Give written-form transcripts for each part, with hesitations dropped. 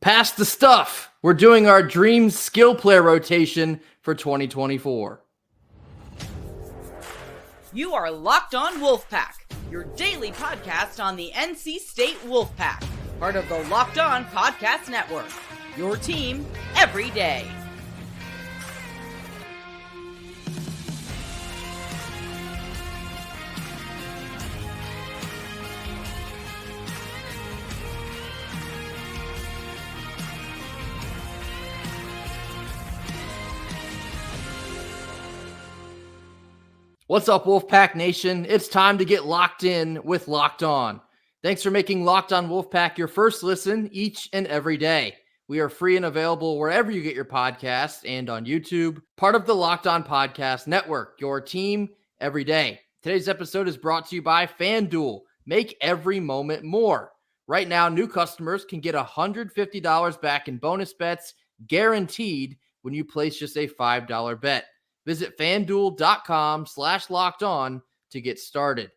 Pass the stuff. We're doing our dream skill player rotation for 2024. You are Locked On Wolfpack, your daily podcast on the NC State Wolfpack, part of the Locked On Podcast Network, your team every day. What's up, Wolfpack Nation? It's time to get locked in with Locked On. Thanks for making Locked On Wolfpack your first listen each and every day. We are free and available wherever you get your podcasts and on YouTube, part of the Locked On Podcast Network, your team every day. Today's episode is brought to you by FanDuel. Make every moment more. Right now, new customers can get $150 back in bonus bets guaranteed when you place just a $5 bet. Visit FanDuel.com/lockedon to get started.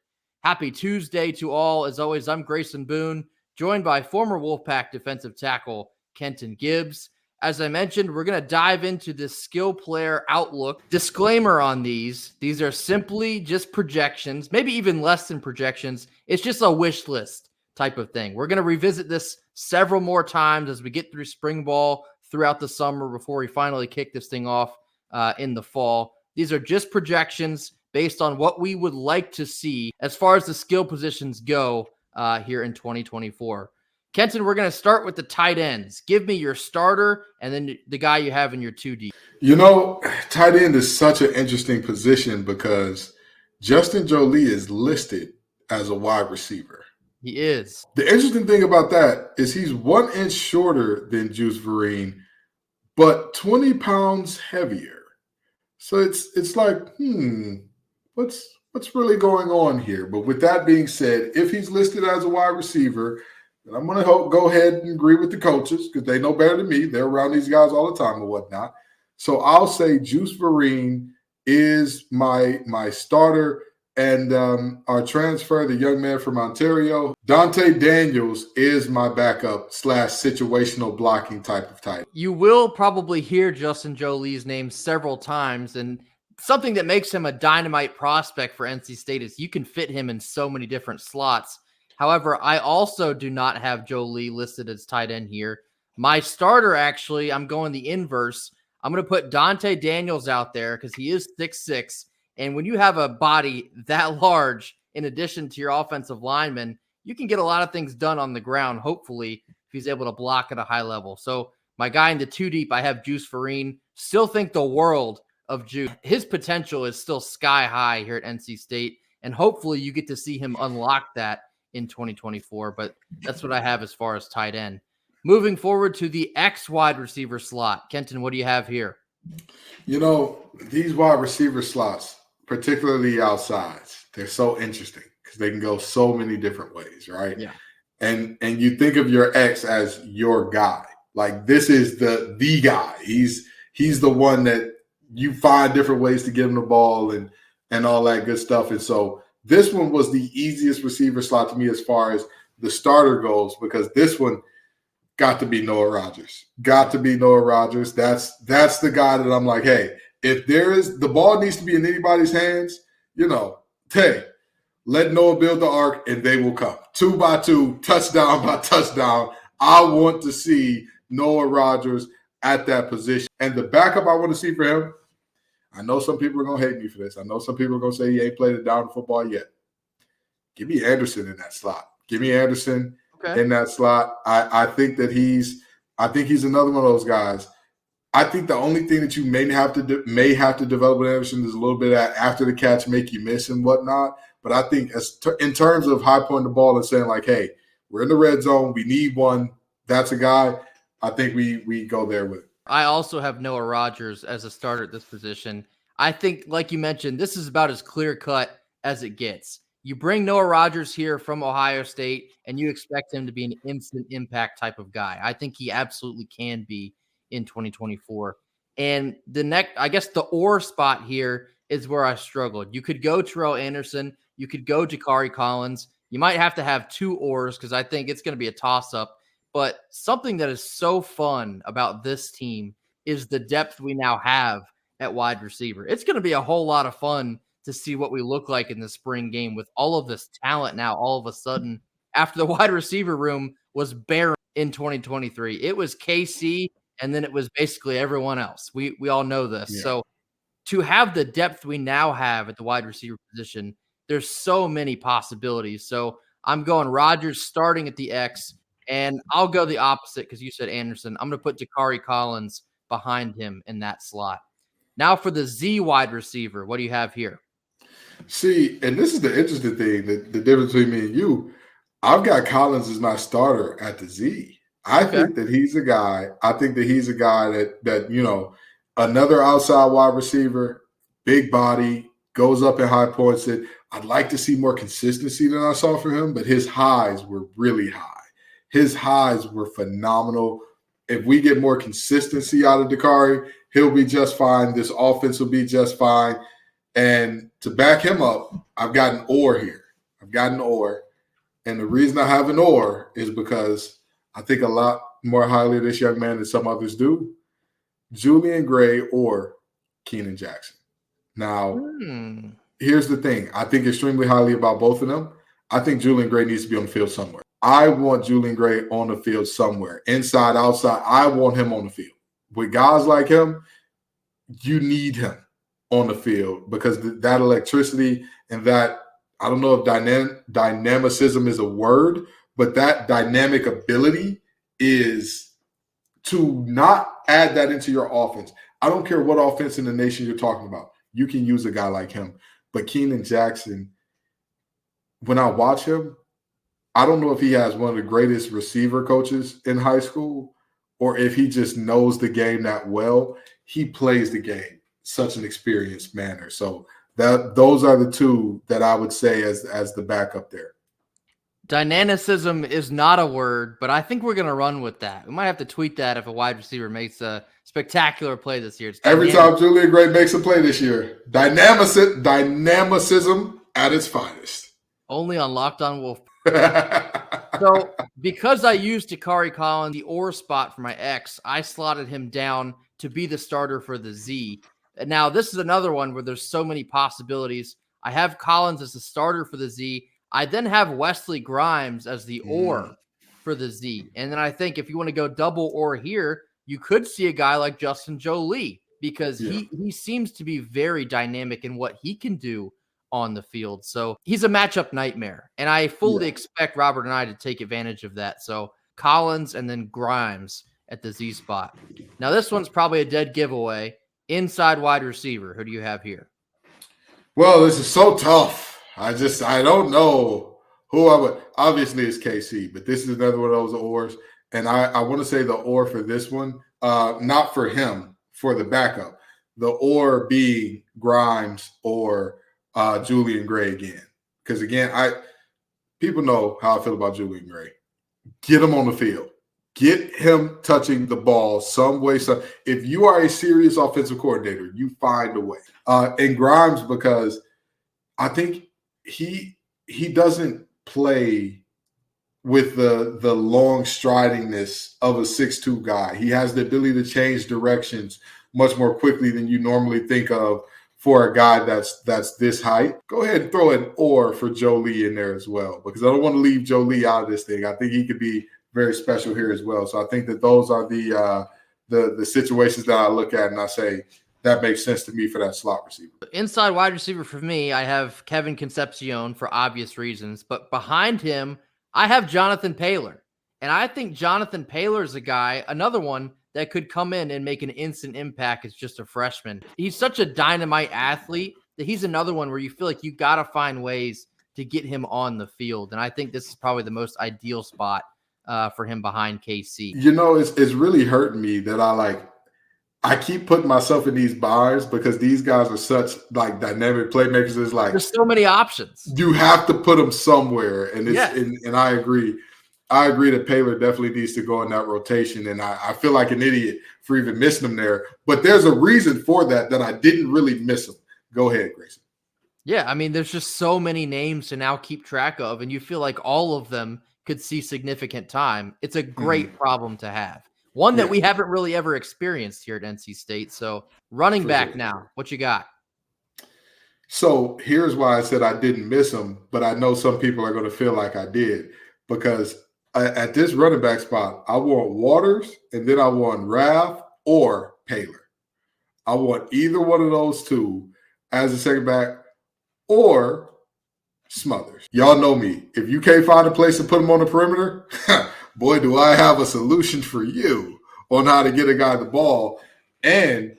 Happy Tuesday to all. As always, I'm Grayson Boone, joined by former Wolfpack defensive tackle Kenton Gibbs. As I mentioned, we're going to dive into the skill player outlook. Disclaimer on these are simply just projections, maybe even less than projections. It's just a wish list type of thing. We're going to revisit this several more times as we get through spring ball throughout the summer before we finally kick this thing off in the fall. These are just projections based on what we would like to see as far as the skill positions go here in 2024. Kenton, we're going to start with the tight ends. Give me your starter and then the guy you have in your 2D. You know, tight end is such an interesting position because Justin Jolie is listed as a wide receiver. He is. The interesting thing about that is he's 1 inch shorter than Juice Vereen, but 20 pounds heavier. So it's like, what's really going on here? But with that being said, if he's listed as a wide receiver, then I'm going to go ahead and agree with the coaches because they know better than me. They're around these guys all the time and whatnot. So I'll say Juice Vereen is my starter. And our transfer, the young man from Ontario, Dante Daniels, is my backup / situational blocking type of tight. You will probably hear Justin Jolie's name several times, and something that makes him a dynamite prospect for NC State is you can fit him in so many different slots. However, I also do not have Jolie listed as tight end here. My starter, actually, I'm going the inverse. I'm going to put Dante Daniels out there because he is 6'6". And when you have a body that large, in addition to your offensive lineman, you can get a lot of things done on the ground, hopefully, if he's able to block at a high level. So my guy in the 2 deep, I have Juice Vereen. Still think the world of Juice. His potential is still sky high here at NC State, and hopefully you get to see him unlock that in 2024. But that's what I have as far as tight end. Moving forward to the X wide receiver slot. Kenton, what do you have here? You know, these wide receiver slots, particularly outsides, they're so interesting because they can go so many different ways, right? Yeah. And you think of your X as your guy. Like this is the guy. He's the one that you find different ways to give him the ball and all that good stuff. And so this one was the easiest receiver slot to me as far as the starter goes because this one got to be Noah Rogers. Got to be Noah Rogers. That's the guy that I'm like, hey, if there is the ball needs to be in anybody's hands, hey, let Noah build the arc and they will come. 2 by 2, touchdown by touchdown. I want to see Noah Rogers at that position. And the backup I want to see for him, I know some people are going to hate me for this. I know some people are going to say he ain't played a down football yet. Give me Anderson in that slot. Give me Anderson in that slot. I think he's another one of those guys. I think the only thing that you may have to develop with Anderson is a little bit after the catch, make you miss and whatnot. But I think in terms of high pointing the ball and saying like, hey, we're in the red zone, we need one. That's a guy. I think we go there with it. I also have Noah Rogers as a starter at this position. I think, like you mentioned, this is about as clear cut as it gets. You bring Noah Rogers here from Ohio State, and you expect him to be an instant impact type of guy. I think he absolutely can be in 2024. And the or spot here is where I struggled. You could go Terrell Anderson. You could go Jakari Collins. You might have to have 2 ors because I think it's going to be a toss-up But something that is so fun about this team is the depth we now have at wide receiver. It's going to be a whole lot of fun to see what we look like in the spring game with all of this talent now all of a sudden after the wide receiver room was barren in 2023. It was KC, and then it was basically everyone else. We all know this. Yeah. So to have the depth we now have at the wide receiver position, there's so many possibilities. So I'm going Rodgers starting at the X, and I'll go the opposite because you said Anderson. I'm going to put Jakari Collins behind him in that slot. Now for the Z wide receiver, what do you have here? See, and this is the interesting thing, the difference between me and you. I've got Collins as my starter at the Z. I think that he's a guy. I think that he's a guy that another outside wide receiver, big body, goes up in high points. That I'd like to see more consistency than I saw from him, but his highs were really high. His highs were phenomenal. If we get more consistency out of Dakari, he'll be just fine. This offense will be just fine. And to back him up, I've got an or here. And the reason I have an or is because I think a lot more highly of this young man than some others do. Julian Gray or Keenan Jackson. Now, here's the thing. I think extremely highly about both of them. I think Julian Gray needs to be on the field somewhere. I want Julian Gray on the field somewhere. Inside, outside, I want him on the field. With guys like him, you need him on the field because that electricity and that, I don't know if dynamicism is a word, but that dynamic ability is to not add that into your offense. I don't care what offense in the nation you're talking about. You can use a guy like him. But Keenan Jackson, when I watch him, I don't know if he has one of the greatest receiver coaches in high school or if he just knows the game that well. He plays the game such an experienced manner. So those are the two that I would say as the backup there. Dynamicism is not a word, but I think we're going to run with that. We might have to tweet that if a wide receiver makes a spectacular play this year. Every time Julian Gray makes a play this year, dynamicism at its finest. Only on Locked On Wolf. So because I used Jakari Collins, the or spot for my X, I slotted him down to be the starter for the Z. Now, this is another one where there's so many possibilities. I have Collins as the starter for the Z. I then have Wesley Grimes as the or for the Z. And then I think if you want to go double or here, you could see a guy like Justin Jolie because he seems to be very dynamic in what he can do on the field. So he's a matchup nightmare. And I fully expect Robert and I to take advantage of that. So Collins and then Grimes at the Z spot. Now, this one's probably a dead giveaway. Inside wide receiver. Who do you have here? Well, this is so tough. I don't know who I would. Obviously, it's KC, but this is another one of those ors. And I want to say the or for this one, not for him, for the backup. The or being Grimes or Julian Gray again. Because, again, people know how I feel about Julian Gray. Get him on the field. Get him touching the ball some way. So if you are a serious offensive coordinator, you find a way. And Grimes, because I think he doesn't play with the long stridingness of a 6'2" guy. He has the ability to change directions much more quickly than you normally think of for a guy that's this height. Go ahead and throw an or for Jolie in there as well, because I don't want to leave Jolie out of this thing. I think he could be very special here as well. So I think that those are the situations that I look at and I say that makes sense to me for that slot receiver. Inside wide receiver for me, I have Kevin Concepcion for obvious reasons, but behind him, I have Jonathan Paylor. And I think Jonathan Paylor is a guy, another one that could come in and make an instant impact as just a freshman. He's such a dynamite athlete that he's another one where you feel like you got to find ways to get him on the field. And I think this is probably the most ideal spot for him behind KC. It's really hurting me that I keep putting myself in these bars because these guys are such dynamic playmakers. It's like there's so many options. You have to put them somewhere, and and I agree. I agree that Paylor definitely needs to go in that rotation, and I feel like an idiot for even missing him there. But there's a reason for that I didn't really miss him. Go ahead, Grayson. Yeah, I mean, there's just so many names to now keep track of, and you feel like all of them could see significant time. It's a great problem to have. One that we haven't really ever experienced here at NC State. So running back now, what you got? So here's why I said I didn't miss him, but I know some people are going to feel like I did, because at this running back spot, I want Waters and then I want Raff or Paler. I want either one of those two as a second back or Smothers. Y'all know me. If you can't find a place to put him on the perimeter, boy, do I have a solution for you on how to get a guy the ball. And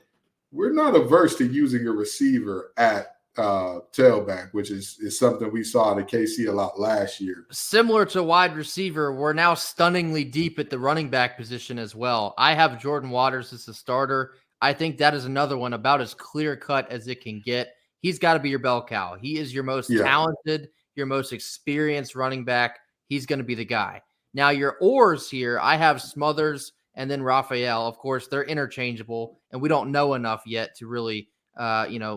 we're not averse to using a receiver at tailback, which is something we saw at KC a lot last year. Similar to wide receiver, we're now stunningly deep at the running back position as well. I have Jordan Waters as the starter. I think that is another one about as clear-cut as it can get. He's got to be your bell cow. He is your most talented, your most experienced running back. He's going to be the guy. Now, your oars here, I have Smothers and then Raphael. Of course, they're interchangeable, and we don't know enough yet to really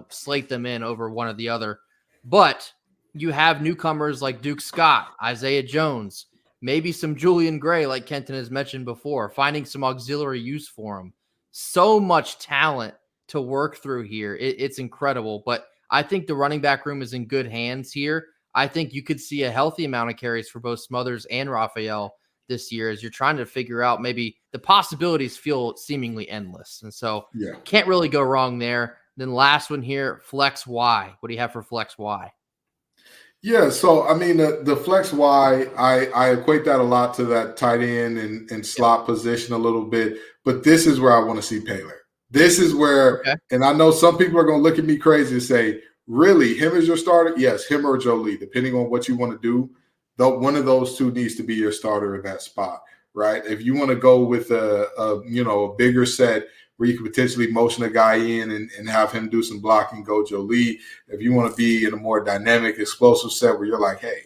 slate them in over one or the other. But you have newcomers like Duke Scott, Isaiah Jones, maybe some Julian Gray, like Kenton has mentioned before, finding some auxiliary use for him. So much talent to work through here. It's incredible. But I think the running back room is in good hands here. I think you could see a healthy amount of carries for both Smothers and Raphael this year as you're trying to figure out maybe the possibilities feel seemingly endless. And so can't really go wrong there. Then last one here, Flex Y. What do you have for Flex Y? Yeah, so I mean, the Flex Y, I equate that a lot to that tight end and slot position a little bit. But this is where I want to see Paler. This is where, and I know some people are going to look at me crazy and say, really, him as your starter? Yes, him or Jolie, depending on what you want to do. Though one of those two needs to be your starter in that spot, right? If you want to go with a bigger set where you could potentially motion a guy in and have him do some blocking, go Jolie. If you want to be in a more dynamic, explosive set where you're like, hey,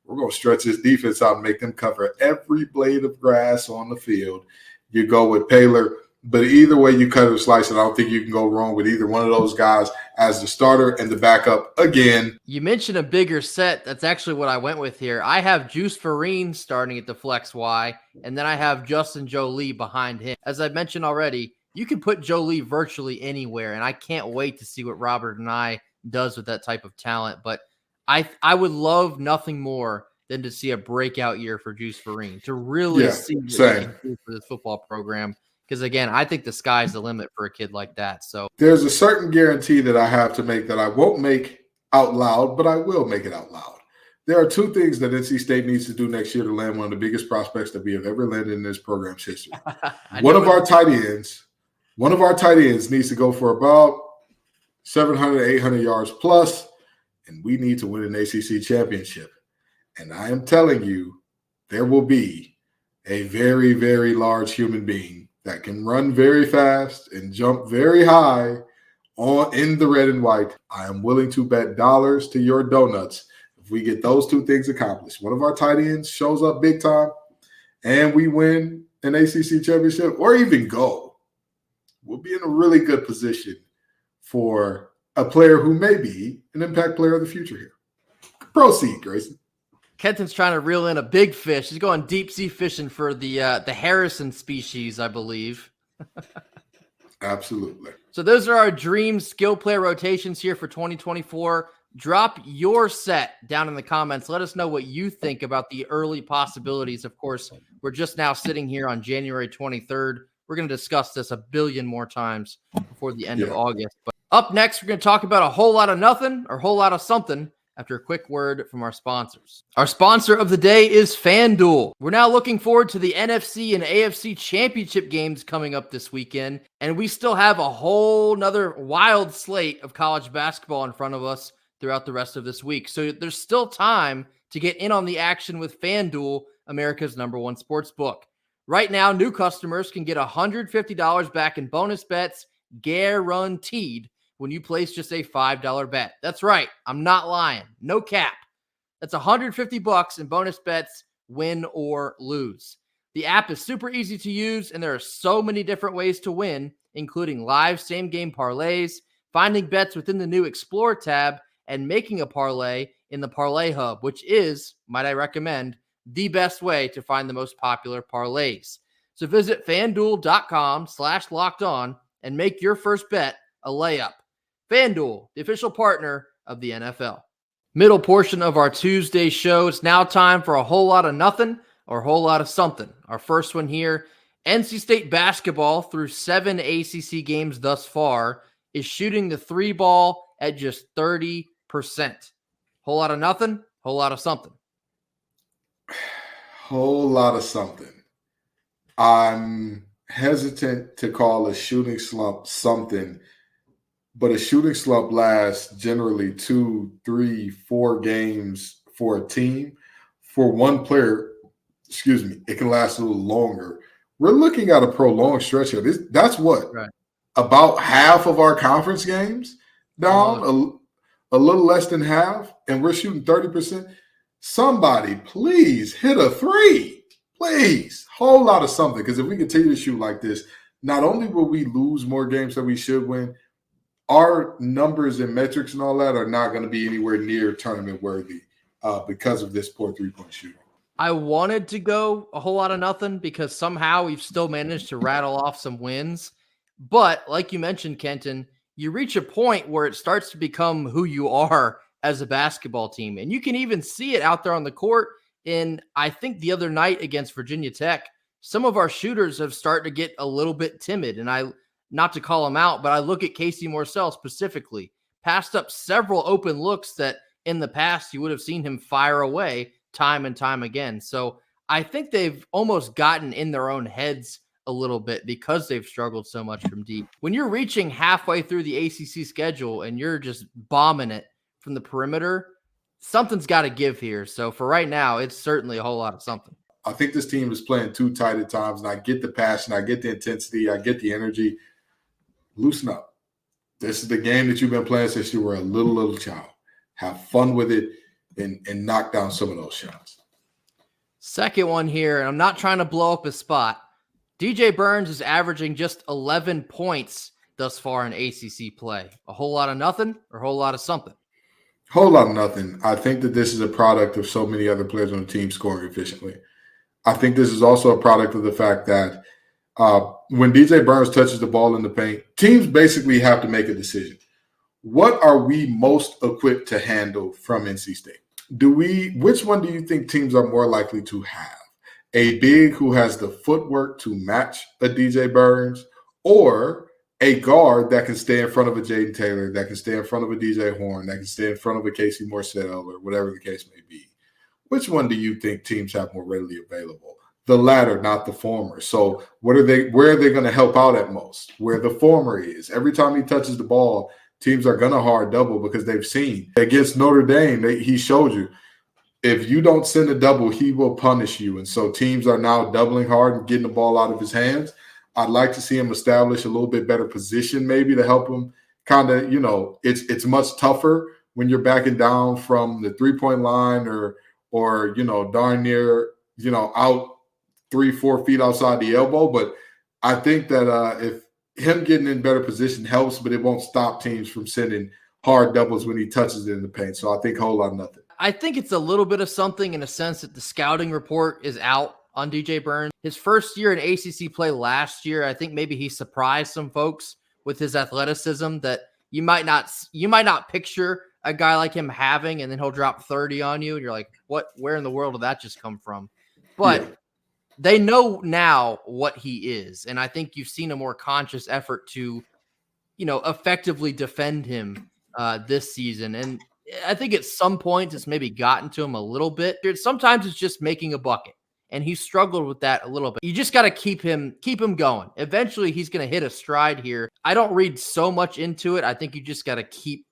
we're going to stretch this defense out and make them cover every blade of grass on the field, you go with Paler. But either way you cut or slice it, I don't think you can go wrong with either one of those guys as the starter and the backup again. You mentioned a bigger set. That's actually what I went with here. I have Juice Farine starting at the Flex Y, and then I have Justin Jolie behind him. As I mentioned already, you can put Jolie virtually anywhere, and I can't wait to see what Robert and I does with that type of talent. But I would love nothing more than to see a breakout year for Juice Farine, to really see what he can do for this football program. Because, again, I think the sky's the limit for a kid like that. So there's a certain guarantee that I have to make that I won't make out loud, but I will make it out loud. There are two things that NC State needs to do next year to land one of the biggest prospects that we have ever landed in this program's history. One of our tight ends needs to go for about 700, 800 yards plus, and we need to win an ACC championship. And I am telling you, there will be a very, very large human being that can run very fast and jump very high in the red and white. I am willing to bet dollars to your donuts if we get those two things accomplished. One of our tight ends shows up big time and we win an ACC championship or even go. We'll be in a really good position for a player who may be an impact player of the future here. Proceed, Grayson. Kenton's trying to reel in a big fish. He's going deep sea fishing for the Harrison species, I believe. Absolutely. So those are our dream skill player rotations here for 2024. Drop your set down in the comments. Let us know what you think about the early possibilities. Of course, we're just now sitting here on January 23rd. We're going to discuss this a billion more times before the end of August. But up next, we're going to talk about a whole lot of nothing or a whole lot of something after a quick word from our sponsors. Our sponsor of the day is FanDuel. We're now looking forward to the NFC and AFC championship games coming up this weekend, and we still have a whole nother wild slate of college basketball in front of us throughout the rest of this week. So there's still time to get in on the action with FanDuel, America's #1 sports book. Right now, new customers can get $150 back in bonus bets guaranteed when you place just a $5 bet. That's right. I'm not lying. No cap. That's $150 in bonus bets, win or lose. The app is super easy to use, and there are so many different ways to win, including live same-game parlays, finding bets within the new Explore tab, and making a parlay in the Parlay Hub, which is, might I recommend, the best way to find the most popular parlays. So visit FanDuel.com/lockedon and make your first bet a layup. FanDuel, the official partner of the NFL. Middle portion of our Tuesday show. It's now time for a whole lot of nothing or a whole lot of something. Our first one here, NC State basketball through 7 ACC games thus far is shooting the three ball at just 30%. Whole lot of nothing, whole lot of something. Whole lot of something. I'm hesitant to call a shooting slump something, but a shooting slump lasts generally 2, 3, 4 games for a team. For one player, it can last a little longer. We're looking at a prolonged stretch here. That's what? Right. About half of our conference games down, a little less than half, and we're shooting 30%. Somebody, please hit a three. Please. Whole lot of something. Because if we continue to shoot like this, not only will we lose more games than we should win, our numbers and metrics and all that are not going to be anywhere near tournament worthy because of this poor three-point shooting. I wanted to go a whole lot of nothing because somehow we've still managed to rattle off some wins. But like you mentioned, Kenton, you reach a point where it starts to become who you are as a basketball team. And you can even see it out there on the court. And I think the other night against Virginia Tech, some of our shooters have started to get a little bit timid. And not to call them out, but I look at Casey Morsell specifically, passed up several open looks that in the past you would have seen him fire away time and time again. So I think they've almost gotten in their own heads a little bit because they've struggled so much from deep. When you're reaching halfway through the ACC schedule and you're just bombing it from the perimeter, something's got to give here. So for right now, it's certainly a whole lot of something. I think this team is playing too tight at times, and I get the passion, I get the intensity, I get the energy. Loosen up. This is the game that you've been playing since you were a little child. Have fun with it and knock down some of those shots. Second one here, and I'm not trying to blow up his spot. DJ Burns is averaging just 11 points thus far in ACC play. A whole lot of nothing or a whole lot of something? Whole lot of nothing. I think that this is a product of so many other players on the team scoring efficiently. I think this is also a product of the fact that when DJ Burns touches the ball in the paint, teams basically have to make a decision. What are we most equipped to handle from NC State? Which one do you think teams are more likely to have? A big who has the footwork to match a DJ Burns, or a guard that can stay in front of a Jaden Taylor, that can stay in front of a DJ Horn, that can stay in front of a Casey Morsell, or whatever the case may be? Which one do you think teams have more readily available? The latter, not the former. So where are they going to help out at most? Where the former is. Every time he touches the ball, teams are going to hard double because they've seen. Against Notre Dame, he showed you, if you don't send a double, he will punish you. And so teams are now doubling hard and getting the ball out of his hands. I'd like to see him establish a little bit better position maybe to help him kind of, it's much tougher when you're backing down from the three-point line or darn near, out 3-4 feet outside the elbow. But I think that if him getting in better position helps, but it won't stop teams from sending hard doubles when he touches it in the paint. So I think a whole lot of nothing. I think it's a little bit of something in a sense that the scouting report is out on DJ Burns. His first year in ACC play last year, I think maybe he surprised some folks with his athleticism that you might not picture a guy like him having, and then he'll drop 30 on you and you're like, where in the world did that just come from? But they know now what he is. And I think you've seen a more conscious effort to, effectively defend him this season. And I think at some point it's maybe gotten to him a little bit. Sometimes it's just making a bucket, and he struggled with that a little bit. You just got to keep him going. Eventually he's going to hit a stride here. I don't read so much into it. I think you just got to keep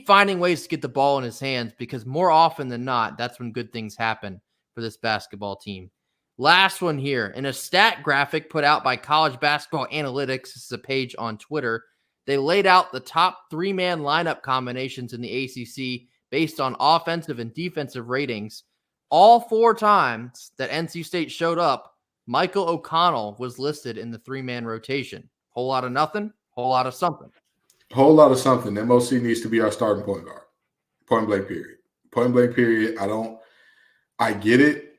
finding ways to get the ball in his hands, because more often than not, that's when good things happen for this basketball team. Last one here. In a stat graphic put out by College Basketball Analytics, this is a page on Twitter, they laid out the top three-man lineup combinations in the ACC based on offensive and defensive ratings. All 4 times that NC State showed up, Michael O'Connell was listed in the three-man rotation. Whole lot of nothing, whole lot of something. Whole lot of something. MOC needs to be our starting point guard. Point blank period. Point blank period. I get it.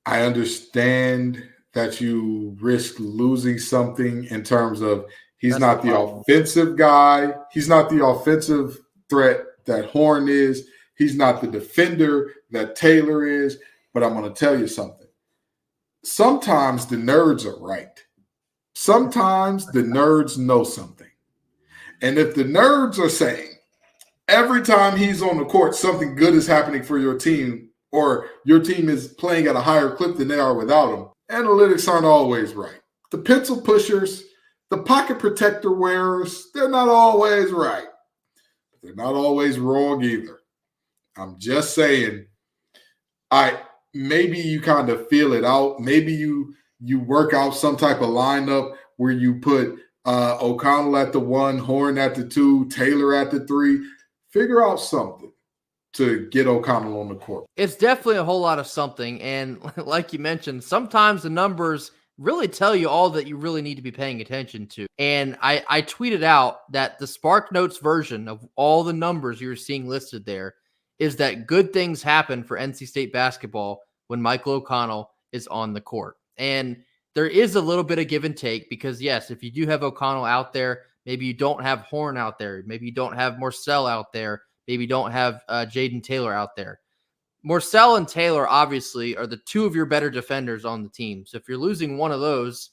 I understand that you risk losing something in terms of he's not the offensive guy. He's not the offensive threat that Horn is. He's not the defender that Taylor is. But I'm going to tell you something. Sometimes the nerds are right. Sometimes the nerds know something. And if the nerds are saying every time he's on the court, something good is happening for your team, or your team is playing at a higher clip than they are without him, analytics aren't always right. The pencil pushers, the pocket protector wearers, they're not always right. But they're not always wrong either. I'm just saying, maybe you kind of feel it out. Maybe you work out some type of lineup where you put O'Connell at the 1, Horn at the 2, Taylor at the 3. Figure out something to get O'Connell on the court. It's definitely a whole lot of something. And like you mentioned, sometimes the numbers really tell you all that you really need to be paying attention to. And I tweeted out that the Spark Notes version of all the numbers you're seeing listed there is that good things happen for NC State basketball when Michael O'Connell is on the court. And there is a little bit of give and take because, yes, if you do have O'Connell out there, maybe you don't have Horn out there. Maybe you don't have Morcell out there. Maybe you don't have Jaden Taylor out there. Morcell and Taylor, obviously, are the two of your better defenders on the team. So if you're losing one of those,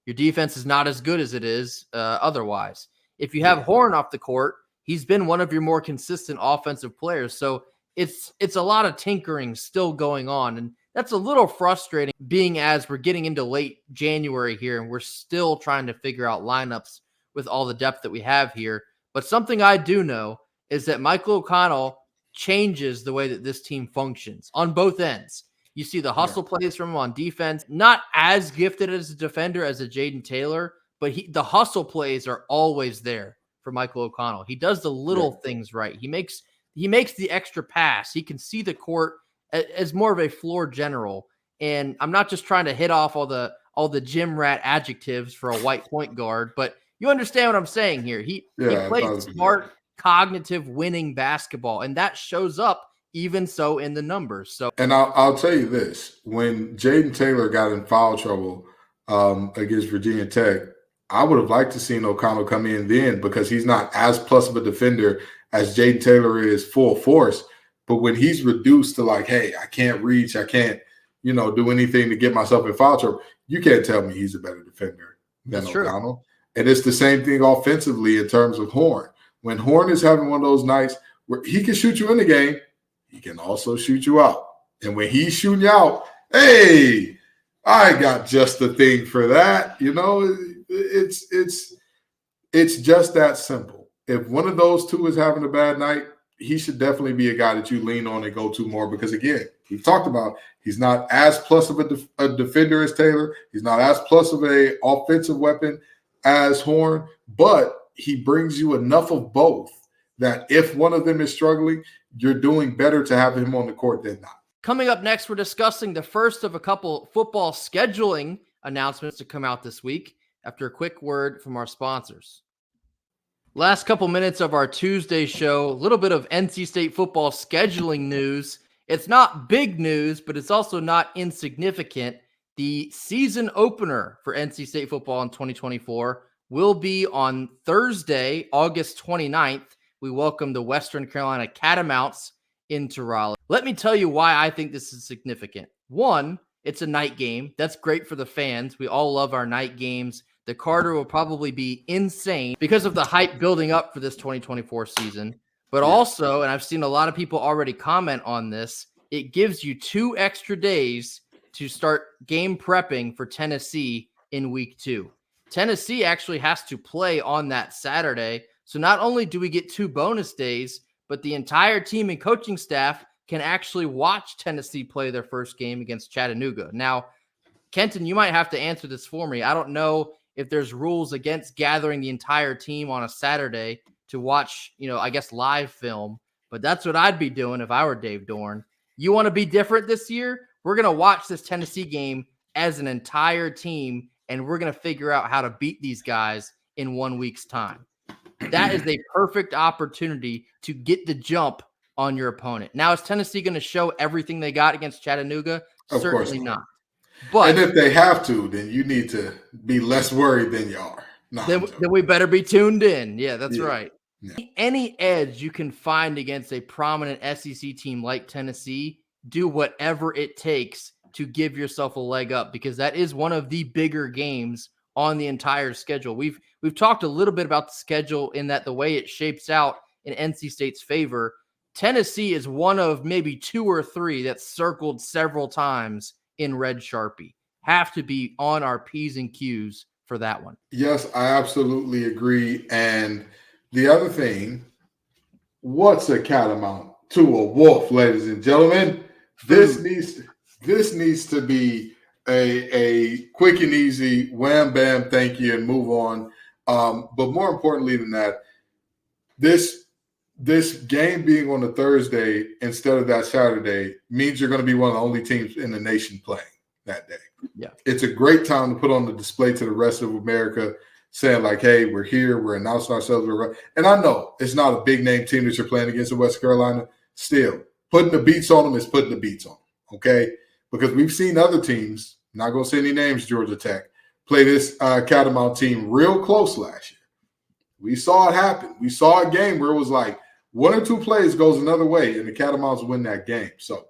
your defense is not as good as it is otherwise. If you have Horn off the court, he's been one of your more consistent offensive players. So it's a lot of tinkering still going on. And that's a little frustrating being as we're getting into late January here and we're still trying to figure out lineups with all the depth that we have here. But something I do know is that Michael O'Connell changes the way that this team functions on both ends. You see the hustle plays from him on defense, not as gifted as a defender as a Jaden Taylor, but the hustle plays are always there for Michael O'Connell. He does the little things right. He makes the extra pass. He can see the court as more of a floor general. And I'm not just trying to hit off all the gym rat adjectives for a white point guard, but you understand what I'm saying here. He plays smart, cognitive, winning basketball, and that shows up even so in the numbers. So, and I'll tell you this: when Jaden Taylor got in foul trouble against Virginia Tech, I would have liked to seen O'Connell come in then because he's not as plus of a defender as Jaden Taylor is full force. But when he's reduced to like, hey, I can't reach, I can't, do anything to get myself in foul trouble, you can't tell me he's a better defender than O'Connell. And it's the same thing offensively in terms of Horn. When Horn is having one of those nights where he can shoot you in the game, he can also shoot you out. And when he's shooting you out, hey, I got just the thing for that. It's just that simple. If one of those two is having a bad night, he should definitely be a guy that you lean on and go to more because, again, we've talked about he's not as plus of a defender as Taylor. He's not as plus of a offensive weapon as Horn, but he brings you enough of both that if one of them is struggling, you're doing better to have him on the court than not. Coming up next, we're discussing the first of a couple football scheduling announcements to come out this week after a quick word from our sponsors. Last couple minutes of our Tuesday show, a little bit of NC State football scheduling news. It's not big news, but it's also not insignificant. The season opener for NC State football in 2024 will be on Thursday, August 29th. We welcome the Western Carolina Catamounts into Raleigh. Let me tell you why I think this is significant. One, it's a night game. That's great for the fans. We all love our night games. The Carter will probably be insane because of the hype building up for this 2024 season. But also, and I've seen a lot of people already comment on this, it gives you 2 extra days to start game prepping for Tennessee in week 2. Tennessee actually has to play on that Saturday. So not only do we get 2 bonus days, but the entire team and coaching staff can actually watch Tennessee play their first game against Chattanooga. Now, Kenton, you might have to answer this for me. I don't know if there's rules against gathering the entire team on a Saturday to watch, live film, but that's what I'd be doing if I were Dave Dorn. You want to be different this year? We're going to watch this Tennessee game as an entire team, and we're going to figure out how to beat these guys in 1 week's time. That is a perfect opportunity to get the jump on your opponent. Now, is Tennessee going to show everything they got against Chattanooga? Certainly not. But and if they have to, then you need to be less worried than you are. No, then we better be tuned in. Yeah, that's Yeah. right. Yeah. Any edge you can find against a prominent SEC team like Tennessee, do whatever it takes to give yourself a leg up, because that is one of the bigger games on the entire schedule. We've talked a little bit about the schedule in that the way it shapes out in NC State's favor. Tennessee is one of maybe 2 or 3 that's circled several times in red Sharpie. Have to be on our P's and Q's for that one. Yes, I absolutely agree. And the other thing, what's a catamount to a wolf, ladies and gentlemen? This needs to be a quick and easy wham bam, thank you, and move on. But more importantly than that, this game being on a Thursday instead of that Saturday means you're going to be one of the only teams in the nation playing that day. Yeah. It's a great time to put on the display to the rest of America, saying like, hey, we're here, we're announcing ourselves. And I know it's not a big name team that you're playing against in West Carolina. Still, putting the beats on them is putting the beats on them, okay? Because we've seen other teams, not going to say any names, Georgia Tech, play this Catamount team real close last year. We saw it happen. We saw a game where it was like 1 or 2 plays goes another way, and the Catamounts win that game. So,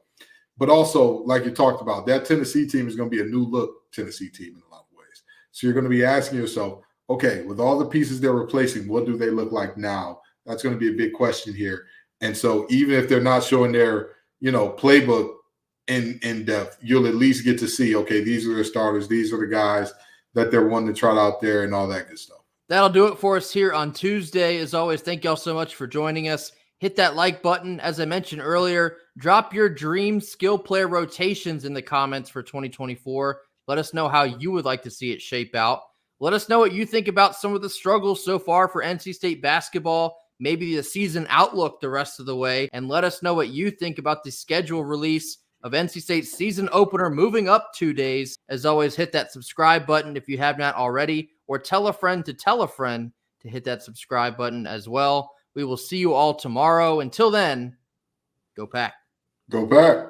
but also, like you talked about, that Tennessee team is going to be a new look Tennessee team in a lot of ways. So you're going to be asking yourself, okay, with all the pieces they're replacing, what do they look like now? That's going to be a big question here. And so even if they're not showing their, playbook in depth, you'll at least get to see, okay, these are their starters. These are the guys that they're wanting to trot out there and all that good stuff. That'll do it for us here on Tuesday. As always, thank y'all so much for joining us. Hit that like button. As I mentioned earlier, drop your dream skill player rotations in the comments for 2024. Let us know how you would like to see it shape out. Let us know what you think about some of the struggles so far for NC State basketball, maybe the season outlook the rest of the way, and let us know what you think about the schedule release of NC State's season opener moving up 2 days. As always, hit that subscribe button if you have not already, or tell a friend to hit that subscribe button as well. We will see you all tomorrow. Until then, go Pack. Go Pack.